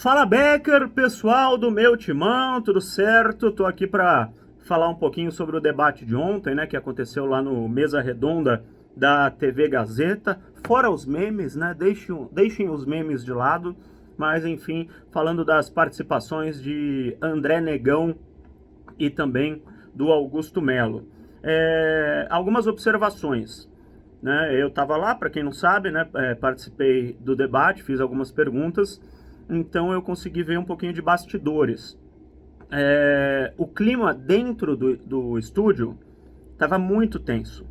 Fala Becker, pessoal do meu timão, tudo certo? Tô aqui para falar um pouquinho sobre o debate de ontem, né, que aconteceu lá no Mesa Redonda da TV Gazeta. Fora os memes, né? Deixem os memes de lado, mas enfim, falando das participações de André Negão e também do Augusto Melo. Algumas observações. Né? Eu estava lá, para quem não sabe, né? Participei do debate, fiz algumas perguntas, então eu consegui ver um pouquinho de bastidores. O clima dentro do estúdio estava muito tenso,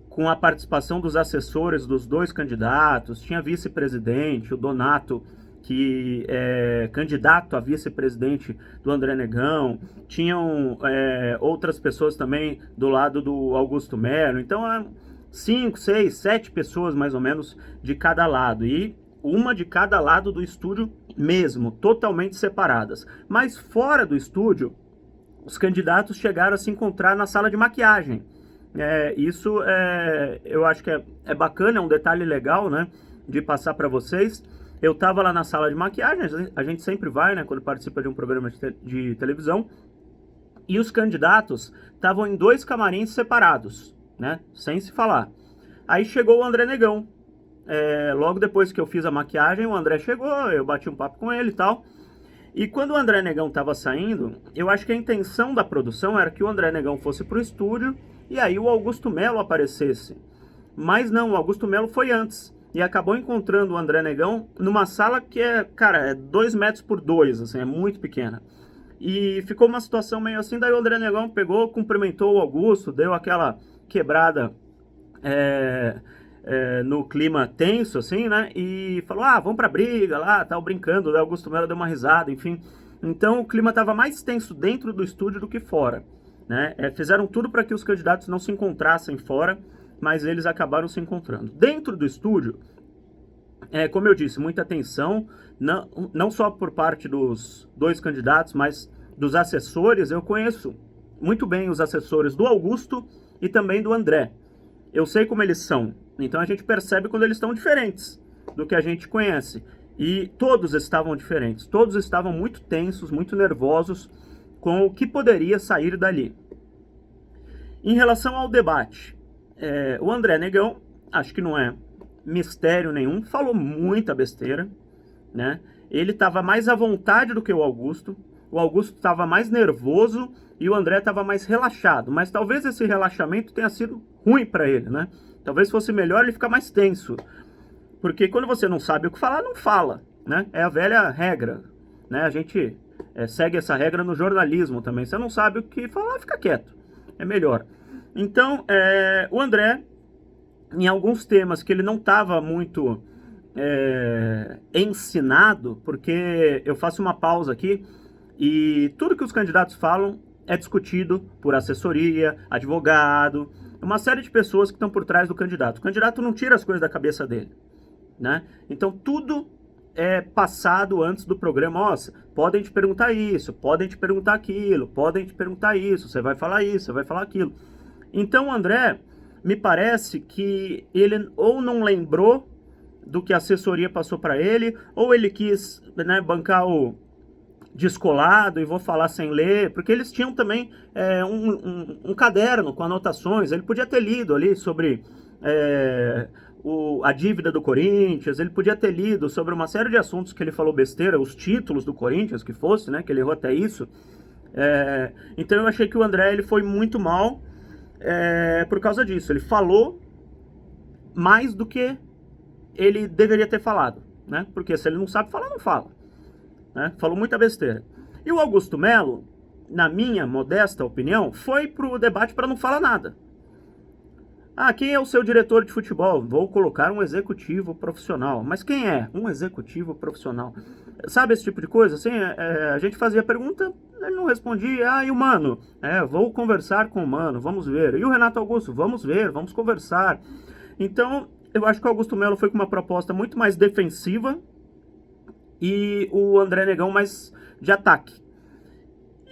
com a participação dos assessores dos dois candidatos, tinha vice-presidente, o Donato, que é candidato a vice-presidente do André Negão, tinham outras pessoas também do lado do Augusto Melo, então 5, 6, 7 pessoas mais ou menos de cada lado, e uma de cada lado do estúdio mesmo, totalmente separadas. Mas fora do estúdio, os candidatos chegaram a se encontrar na sala de maquiagem. Isso eu acho que é bacana, é um detalhe legal, né, de passar para vocês. Eu estava lá na sala de maquiagem, a gente sempre vai, né, quando participa de um programa de televisão, e os candidatos estavam em 2 camarins separados, né, sem se falar. Aí chegou o André Negão. Logo depois que eu fiz a maquiagem, o André chegou, eu bati um papo com ele e tal. E quando o André Negão estava saindo, eu acho que a intenção da produção era que o André Negão fosse pro estúdio e aí o Augusto Melo aparecesse. Mas não, o Augusto Melo foi antes e acabou encontrando o André Negão numa sala que é 2 metros por 2, assim, é muito pequena. E ficou uma situação meio assim, daí o André Negão pegou, cumprimentou o Augusto, deu aquela quebrada no clima tenso, assim, né? E falou, vamos pra briga lá, tal, brincando. O Augusto Melo deu uma risada, enfim. Então o clima estava mais tenso dentro do estúdio do que fora, né? Fizeram tudo para que os candidatos não se encontrassem fora, mas eles acabaram se encontrando. Dentro do estúdio, como eu disse, muita tensão, não só por parte dos dois candidatos, mas dos assessores. Eu conheço muito bem os assessores do Augusto e também do André. Eu sei como eles são, então a gente percebe quando eles estão diferentes do que a gente conhece. E todos estavam diferentes, todos estavam muito tensos, muito nervosos com o que poderia sair dali. Em relação ao debate, o André Negão, acho que não é mistério nenhum, falou muita besteira, né? Ele estava mais à vontade do que o Augusto estava mais nervoso e o André estava mais relaxado, mas talvez esse relaxamento tenha sido ruim para ele, né? Talvez fosse melhor ele ficar mais tenso, porque quando você não sabe o que falar, não fala, né? É a velha regra, né? A gente segue essa regra no jornalismo também. Você não sabe o que falar, fica quieto, é melhor. Então, o André, em alguns temas que ele não estava muito ensinado, porque eu faço uma pausa aqui, e tudo que os candidatos falam é discutido por assessoria, advogado, uma série de pessoas que estão por trás do candidato. O candidato não tira as coisas da cabeça dele, né? Então tudo é passado antes do programa. Nossa, podem te perguntar isso, podem te perguntar aquilo, podem te perguntar isso, você vai falar isso, você vai falar aquilo. Então o André, me parece que ele ou não lembrou do que a assessoria passou para ele, ou ele quis, né, bancar o descolado e vou falar sem ler, porque eles tinham também um caderno com anotações. Ele podia ter lido ali sobre a dívida do Corinthians, ele podia ter lido sobre uma série de assuntos que ele falou besteira, os títulos do Corinthians que fosse, né, que ele errou até isso. Então eu achei que o André ele foi muito mal por causa disso. Ele falou mais do que ele deveria ter falado, né? Porque se ele não sabe falar, não fala, né? Falou muita besteira. E o Augusto Melo, na minha modesta opinião, foi pro debate para não falar nada. Quem é o seu diretor de futebol? Vou colocar um executivo profissional. Mas quem é um executivo profissional? Sabe esse tipo de coisa? Assim, a gente fazia pergunta, ele não respondia. E o Mano? Vou conversar com o Mano, vamos ver. E o Renato Augusto? Vamos ver, vamos conversar. Então, eu acho que o Augusto Melo foi com uma proposta muito mais defensiva e o André Negão mais de ataque.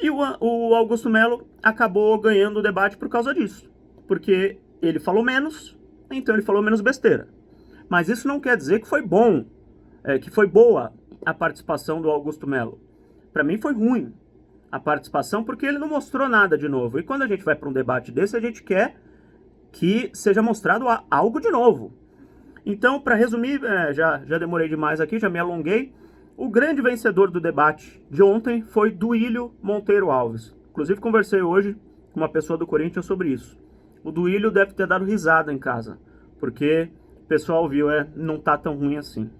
E o Augusto Melo acabou ganhando o debate por causa disso. Porque ele falou menos, então ele falou menos besteira. Mas isso não quer dizer que foi bom, que foi boa a participação do Augusto Melo? Para mim foi ruim a participação, porque ele não mostrou nada de novo. E quando a gente vai para um debate desse, a gente quer que seja mostrado algo de novo. Então, para resumir, já demorei demais aqui, já me alonguei. O grande vencedor do debate de ontem foi Duílio Monteiro Alves. Inclusive, conversei hoje com uma pessoa do Corinthians sobre isso. O Duílio deve ter dado risada em casa, porque o pessoal viu, não tá tão ruim assim.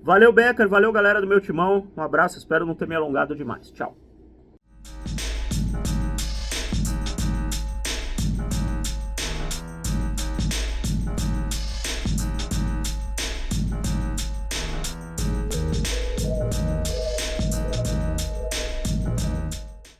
Valeu, Becker, valeu, galera do meu timão. Um abraço, espero não ter me alongado demais. Tchau.